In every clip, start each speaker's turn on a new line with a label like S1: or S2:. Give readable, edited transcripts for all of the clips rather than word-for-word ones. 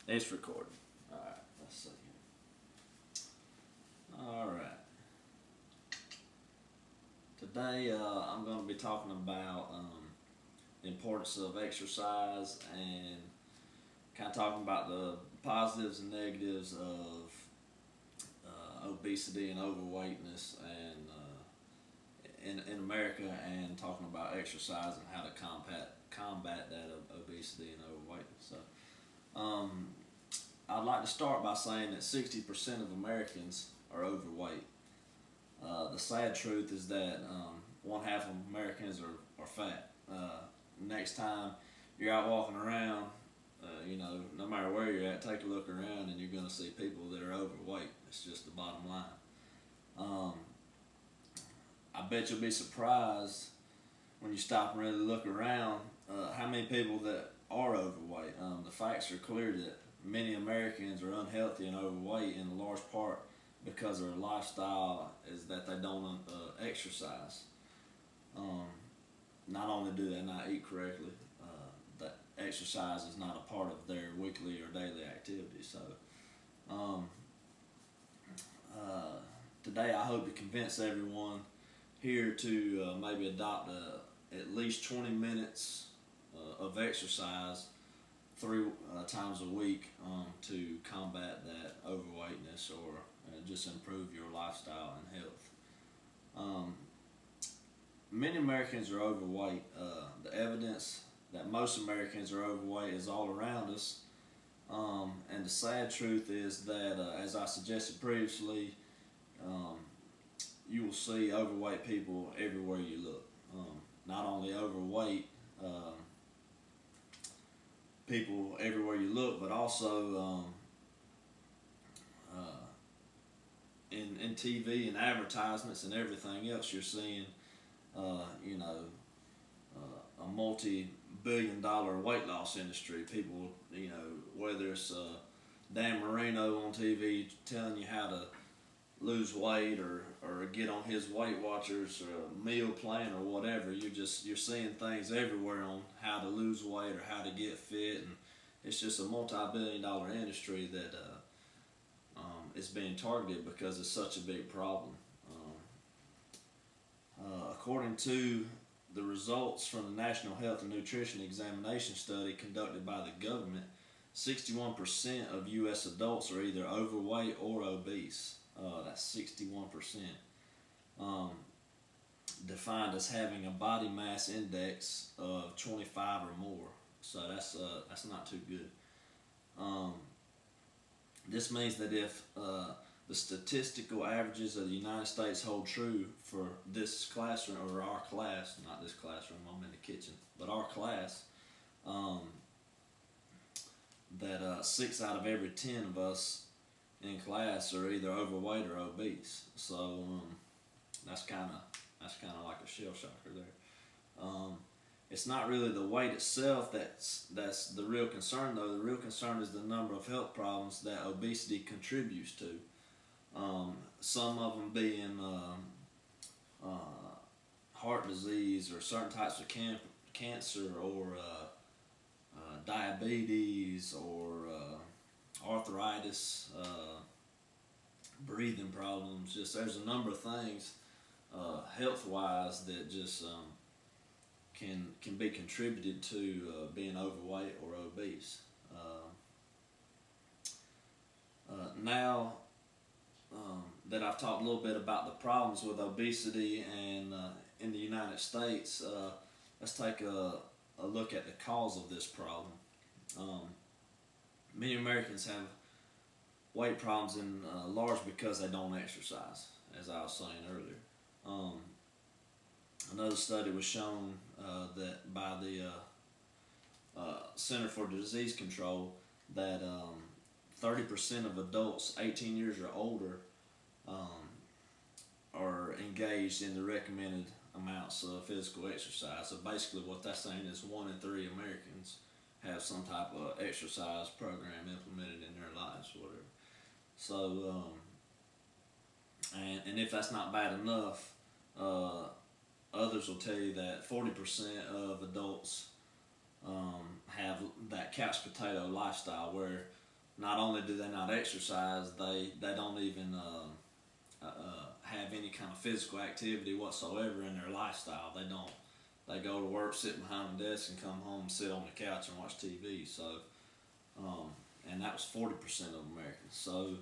S1: It's recording. Alright, let's see here. Alright. Today I'm going to be talking about the importance of exercise and kind of talking about the positives and negatives of obesity and overweightness and in America, and talking about exercise and how to combat that obesity and overweightness. So I'd like to start by saying that 60% of Americans are overweight. The sad truth is that one half of Americans are fat. Next time you're out walking around, no matter where you're at, take a look around and you're going to see people that are overweight. It's just the bottom line. I bet you'll be surprised when you stop and really look around how many people that are overweight. The facts are clear that many Americans are unhealthy and overweight in large part because their lifestyle is that they don't exercise. Not only do they not eat correctly, that exercise is not a part of their weekly or daily activity. So today I hope to convince everyone here to maybe adopt at least 20 minutes of exercise 3 times a week to combat that overweightness or just improve your lifestyle and health. Many Americans are overweight. The evidence that most Americans are overweight is all around us. And the sad truth is that, as I suggested previously, you will see overweight people everywhere you look. Not only overweight people everywhere you look, but also in TV and advertisements and everything else, you're seeing, a multi-billion-dollar weight loss industry. People, whether it's Dan Marino on TV telling you how to lose weight or get on his Weight Watchers or meal plan or whatever, you're seeing things everywhere on how to lose weight or how to get fit, and it's just a multi-billion-dollar industry that is being targeted because it's such a big problem. According to the results from the National Health and Nutrition Examination study conducted by the government, 61% of U.S. adults are either overweight or obese. That's 61%. Defined as having a body mass index of 25 or more. So that's not too good. This means that if the statistical averages of the United States hold true for this classroom, or our class, not this classroom, I'm in the kitchen, but our class, that 6 out of every 10 of us in class are either overweight or obese. So that's kind of like a shell shocker there. It's not really the weight itself that's the real concern, though. The real concern is the number of health problems that obesity contributes to. Some of them being heart disease or certain types of cancer or diabetes or arthritis, breathing problems. Just there's a number of things health-wise that just can be contributed to being overweight or obese. Now that I've talked a little bit about the problems with obesity and in the United States, let's take a look at the cause of this problem. Many Americans have weight problems in large because they don't exercise, as I was saying earlier. Another study was shown that by the Center for Disease Control that 30% of adults 18 years or older are engaged in the recommended amounts of physical exercise. So basically what that's saying is 1 in 3 Americans have some type of exercise program implemented in their lives, whatever. So, and if that's not bad enough, others will tell you that 40% of adults have that couch potato lifestyle where not only do they not exercise, they don't even have any kind of physical activity whatsoever in their lifestyle. They don't. They go to work, sit behind the desk, and come home and sit on the couch and watch TV. So, and that was 40% of Americans. So,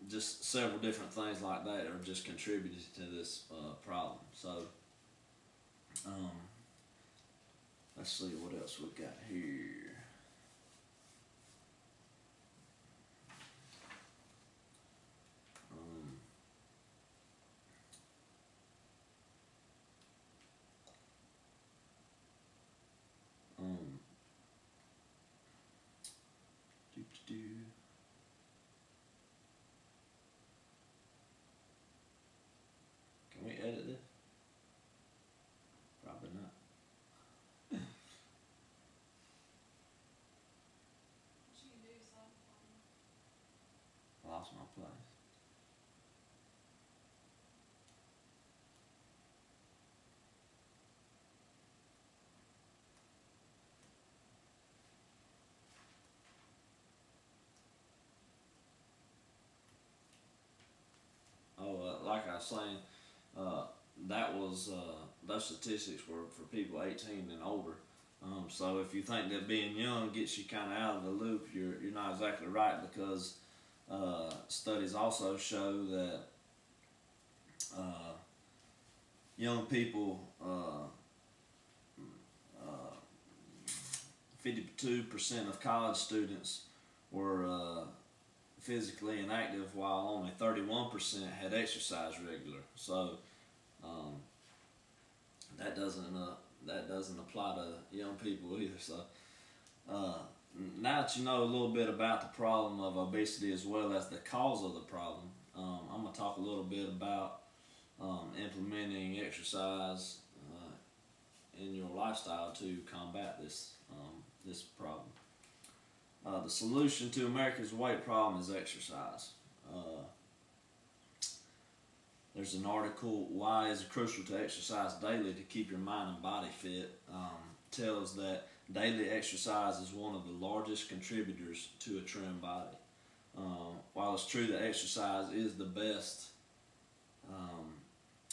S1: just several different things like that are just contributing to this problem. So, let's see what else we got here. Um, do, do, do. Can we edit this? Probably not. Lost my place. Oh, like I was saying, uh, that was those statistics were for people 18 and older. So if you think that being young gets you kind of out of the loop, you're not exactly right, because studies also show that uh, young people, 52% of college students were physically inactive, while only 31% had exercise regular. So um, that doesn't apply to young people either. So uh, now that you know a little bit about the problem of obesity as well as the cause of the problem, I'm going to talk a little bit about implementing exercise in your lifestyle to combat this problem. The solution to America's weight problem is exercise. There's an article, "Why is it crucial to exercise daily to keep your mind and body fit?" Tells that daily exercise is one of the largest contributors to a trim body. While it's true that exercise is the best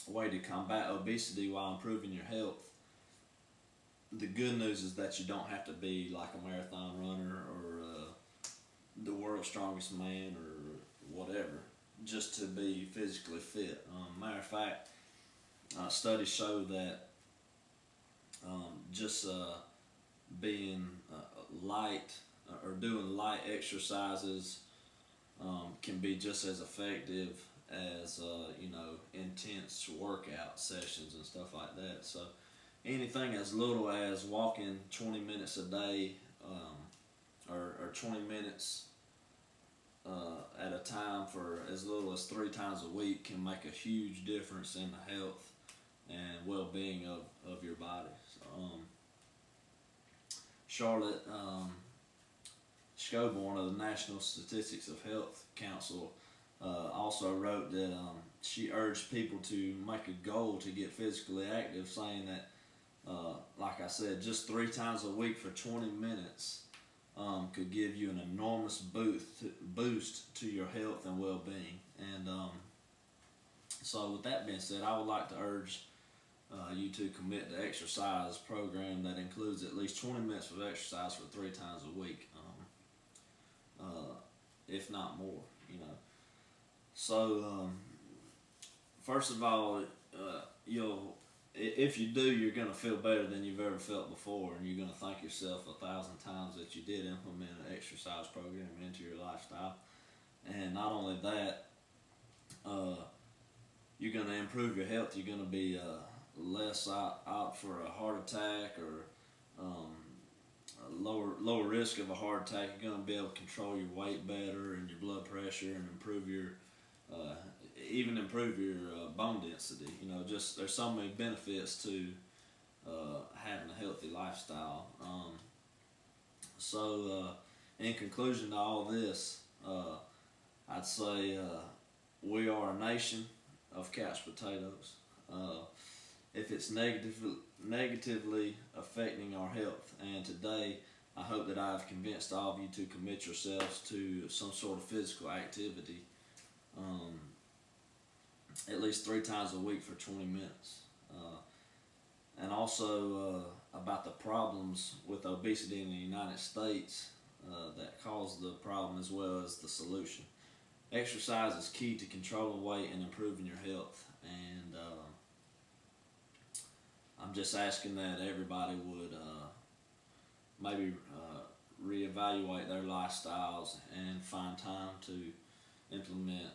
S1: way to combat obesity while improving your health, the good news is that you don't have to be like a marathon runner or the world's strongest man or whatever just to be physically fit. Matter of fact, studies show that just being light or doing light exercises can be just as effective as intense workout sessions and stuff like that. So anything as little as walking 20 minutes a day or 20 minutes at a time for as little as 3 times a week can make a huge difference in the health and well-being of your body. So, Charlotte Scoborn of the National Statistics of Health Council also wrote that she urged people to make a goal to get physically active, saying that like I said, just 3 times a week for 20 minutes could give you an enormous boost to your health and well-being. And so with that being said, I would like to urge you to commit to exercise program that includes at least 20 minutes of exercise for 3 times a week, if not more, So first of all, if you do, you're going to feel better than you've ever felt before, and you're going to thank yourself 1,000 times that you did implement an exercise program into your lifestyle. And not only that, you're going to improve your health. You're going to be less out for a heart attack or a lower risk of a heart attack. You're going to be able to control your weight better and your blood pressure, and improve your bone density. Just there's so many benefits to having a healthy lifestyle. In conclusion to all this, I'd say we are a nation of couch potatoes. If it's negatively affecting our health, and today I hope that I have convinced all of you to commit yourselves to some sort of physical activity, um, at least 3 times a week for 20 minutes. And also about the problems with obesity in the United States that cause the problem as well as the solution. Exercise is key to controlling weight and improving your health. And I'm just asking that everybody would maybe reevaluate their lifestyles and find time to implement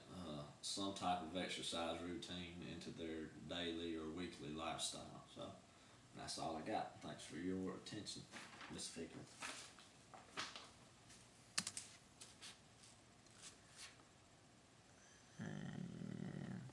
S1: some type of exercise routine into their daily or weekly lifestyle. So that's all I got. Thanks for your attention, Ms. Ficker.